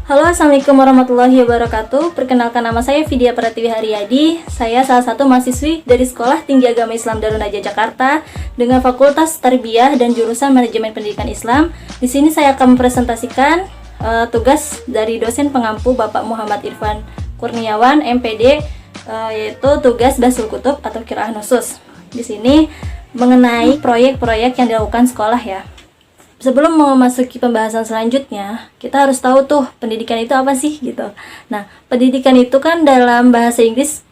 Halo, Assalamualaikum warahmatullahi wabarakatuh. Perkenalkan, nama saya Vidya Pratiwi Haryadi. Saya salah satu mahasiswi dari Sekolah Tinggi Agama Islam Darun Najah Jakarta dengan Fakultas Tarbiyah dan jurusan Manajemen Pendidikan Islam. Di sini saya akan mempresentasikan tugas dari dosen pengampu Bapak Muhammad Irfan Kurniawan, MPD, yaitu tugas Basul Kutub atau Qiraah Nusus. Di sini mengenai proyek-proyek yang dilakukan sekolah ya. Sebelum memasuki pembahasan selanjutnya, kita harus tahu tuh pendidikan itu apa sih gitu. Nah, pendidikan itu kan dalam bahasa Inggris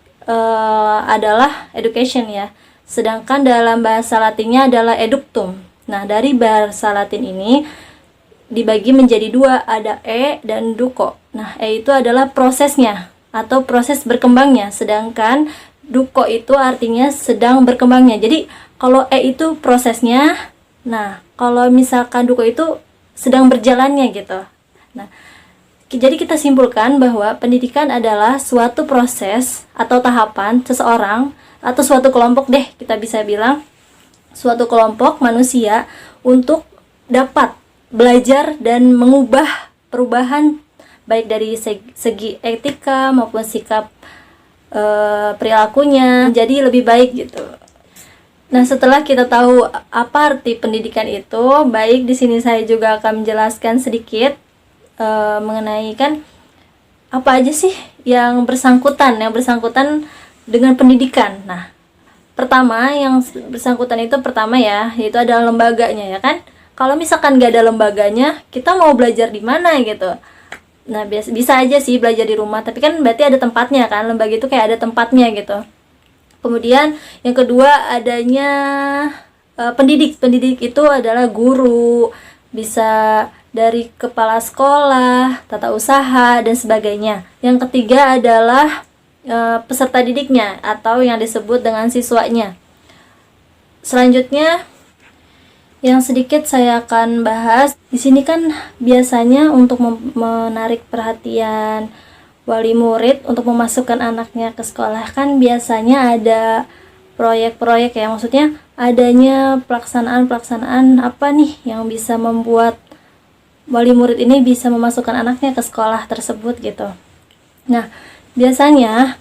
adalah education ya. Sedangkan dalam bahasa Latinnya adalah eductum. Nah, dari bahasa Latin ini dibagi menjadi dua, ada e dan duco. Nah, e itu adalah prosesnya atau proses berkembangnya, sedangkan duco itu artinya sedang berkembangnya. Jadi, kalau e itu prosesnya, nah, kalau misalkan duco itu sedang berjalannya gitu. Nah, jadi kita simpulkan bahwa pendidikan adalah suatu proses atau tahapan seseorang atau suatu kelompok deh, kita bisa bilang suatu kelompok manusia untuk dapat belajar dan mengubah perubahan baik dari segi etika maupun sikap perilakunya jadi lebih baik gitu. Nah, setelah kita tahu apa arti pendidikan itu, baik di sini saya juga akan menjelaskan sedikit mengenai kan apa aja sih yang bersangkutan dengan pendidikan. Nah, pertama yang bersangkutan itu yaitu adalah lembaganya ya kan. Kalau misalkan nggak ada lembaganya, kita mau belajar di mana gitu. Nah, bisa aja sih belajar di rumah, tapi kan berarti ada tempatnya kan. Lembaga itu kayak ada tempatnya gitu. Kemudian yang kedua adanya pendidik. Pendidik itu adalah guru, bisa dari kepala sekolah, tata usaha, dan sebagainya. Yang ketiga adalah peserta didiknya atau yang disebut dengan siswanya. Selanjutnya yang sedikit saya akan bahas di sini kan biasanya untuk menarik perhatian wali murid untuk memasukkan anaknya ke sekolah kan biasanya ada proyek-proyek ya, maksudnya adanya pelaksanaan apa nih yang bisa membuat wali murid ini bisa memasukkan anaknya ke sekolah tersebut gitu. Nah, biasanya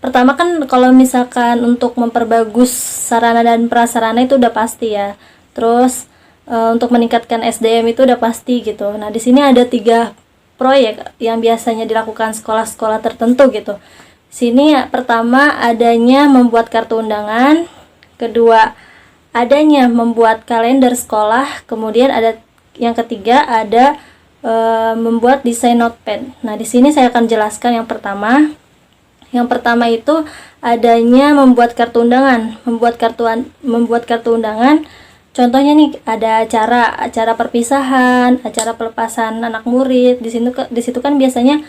pertama kan kalau misalkan untuk memperbagus sarana dan prasarana itu udah pasti ya. Terus untuk meningkatkan SDM itu udah pasti gitu. Nah, di sini ada 3 proyek yang biasanya dilakukan sekolah-sekolah tertentu gitu. Sini pertama adanya membuat kartu undangan, kedua adanya membuat kalender sekolah, kemudian ada yang ketiga ada membuat desain notepad. Nah, di sini saya akan jelaskan yang pertama. Yang pertama itu adanya membuat kartu undangan. Membuat kartu undangan. Contohnya nih ada acara perpisahan, acara pelepasan anak murid. Di situ kan biasanya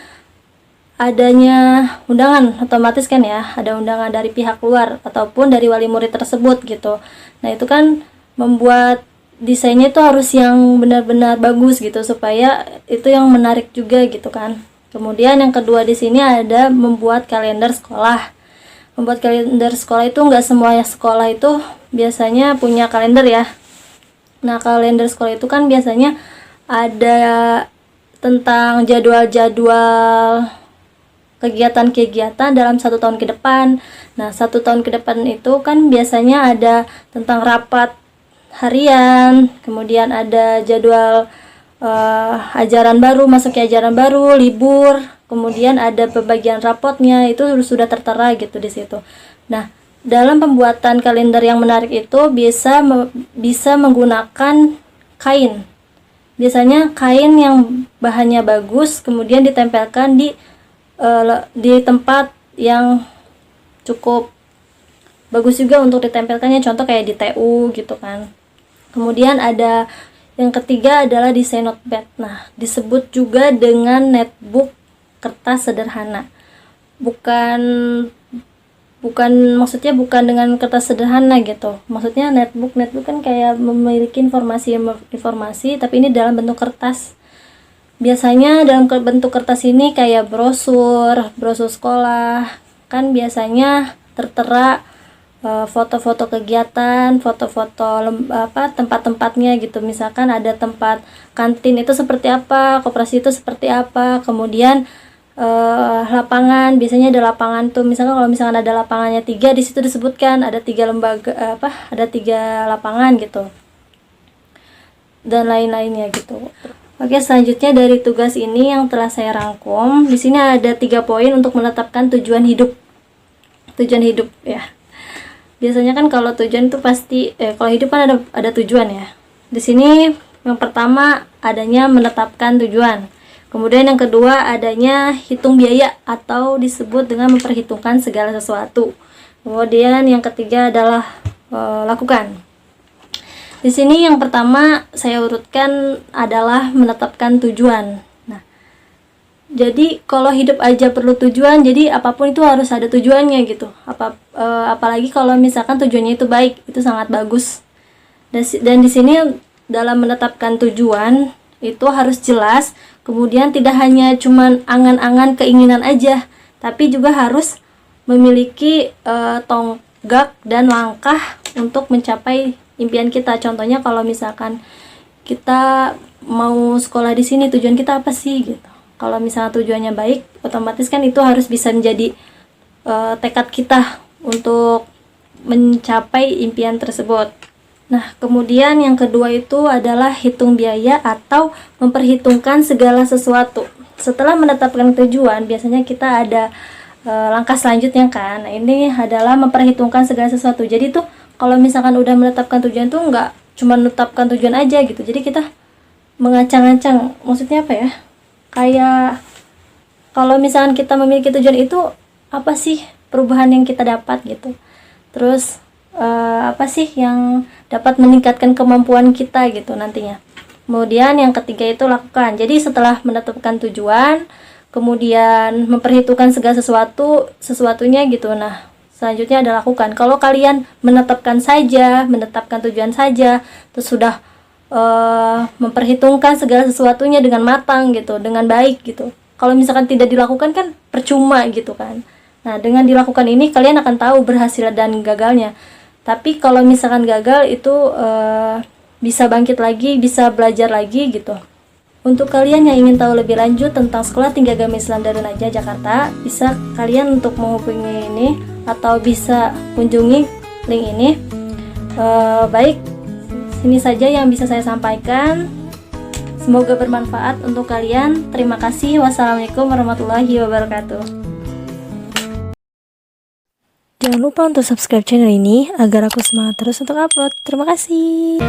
adanya undangan otomatis kan ya, ada undangan dari pihak luar ataupun dari wali murid tersebut gitu. Nah, itu kan membuat desainnya itu harus yang benar-benar bagus gitu supaya itu yang menarik juga gitu kan. Kemudian yang kedua di sini ada membuat kalender sekolah. Membuat kalender sekolah itu nggak semua sekolah itu biasanya punya kalender ya. Nah, kalender sekolah itu kan biasanya ada tentang jadwal-jadwal kegiatan-kegiatan dalam 1 tahun ke depan. Nah, 1 tahun ke depan itu kan biasanya ada tentang rapat harian, kemudian ada jadwal ajaran baru, masuknya ajaran baru, libur, kemudian ada pembagian rapotnya, itu sudah tertera gitu di situ. Nah, dalam pembuatan kalender yang menarik itu bisa menggunakan kain. Biasanya kain yang bahannya bagus, kemudian ditempelkan di tempat yang cukup bagus juga untuk ditempelkannya, contoh kayak di TU gitu kan. Kemudian ada yang ketiga adalah desain notepad. Nah, disebut juga dengan netbook kertas sederhana. Maksudnya bukan dengan kertas sederhana gitu. Maksudnya netbook kan kayak memiliki informasi tapi ini dalam bentuk kertas. Biasanya dalam bentuk kertas ini kayak brosur sekolah. Kan biasanya tertera foto-foto kegiatan, foto-foto tempat-tempatnya gitu. Misalkan ada tempat kantin itu seperti apa, koperasi itu seperti apa, kemudian lapangan, biasanya ada lapangan tuh, misalkan kalau misalkan ada lapangannya 3, di situ disebutkan ada 3 lembaga ada 3 lapangan gitu, dan lain-lainnya gitu. Oke, selanjutnya dari tugas ini yang telah saya rangkum, di sini ada 3 poin untuk menetapkan tujuan hidup. Tujuan hidup ya. Biasanya kan kalau tujuan itu pasti kalau hidup kan ada tujuan ya. Di sini yang pertama adanya menetapkan tujuan. Kemudian yang kedua adanya hitung biaya atau disebut dengan memperhitungkan segala sesuatu. Kemudian yang ketiga adalah lakukan. Di sini yang pertama saya urutkan adalah menetapkan tujuan. Nah, jadi kalau hidup aja perlu tujuan, jadi apapun itu harus ada tujuannya gitu. Apalagi kalau misalkan tujuannya itu baik, itu sangat bagus. Dan di sini dalam menetapkan tujuan itu harus jelas, kemudian tidak hanya cuman angan-angan keinginan aja, tapi juga harus memiliki tonggak dan langkah untuk mencapai impian kita. Contohnya kalau misalkan kita mau sekolah di sini, tujuan kita apa sih gitu. Kalau misalnya tujuannya baik, otomatis kan itu harus bisa menjadi tekad kita untuk mencapai impian tersebut. Nah, kemudian yang kedua itu adalah hitung biaya atau memperhitungkan segala sesuatu. Setelah menetapkan tujuan, biasanya kita ada langkah selanjutnya kan. Nah, ini adalah memperhitungkan segala sesuatu. Jadi tuh kalau misalkan udah menetapkan tujuan tuh nggak cuma menetapkan tujuan aja gitu. Jadi kita mengacang-acang. Maksudnya apa ya? Kayak kalau misalkan kita memiliki tujuan itu, apa sih perubahan yang kita dapat gitu. Terus apa sih yang dapat meningkatkan kemampuan kita gitu nantinya. Kemudian yang ketiga itu lakukan. Jadi setelah menetapkan tujuan, kemudian memperhitungkan segala sesuatunya gitu. Nah, selanjutnya ada lakukan. Kalau kalian menetapkan tujuan saja, terus sudah memperhitungkan segala sesuatunya dengan matang gitu, dengan baik gitu. Kalau misalkan tidak dilakukan kan percuma gitu kan. Nah, dengan dilakukan ini kalian akan tahu berhasil dan gagalnya. Tapi kalau misalkan gagal itu bisa bangkit lagi, bisa belajar lagi gitu. Untuk kalian yang ingin tahu lebih lanjut tentang Sekolah Tinggi Agama Islam Darul Najah Jakarta, bisa kalian untuk menghubungi ini atau bisa kunjungi link ini. Baik, sini saja yang bisa saya sampaikan. Semoga bermanfaat untuk kalian. Terima kasih. Wassalamualaikum warahmatullahi wabarakatuh. Jangan lupa untuk subscribe channel ini agar aku semangat terus untuk upload. Terima kasih.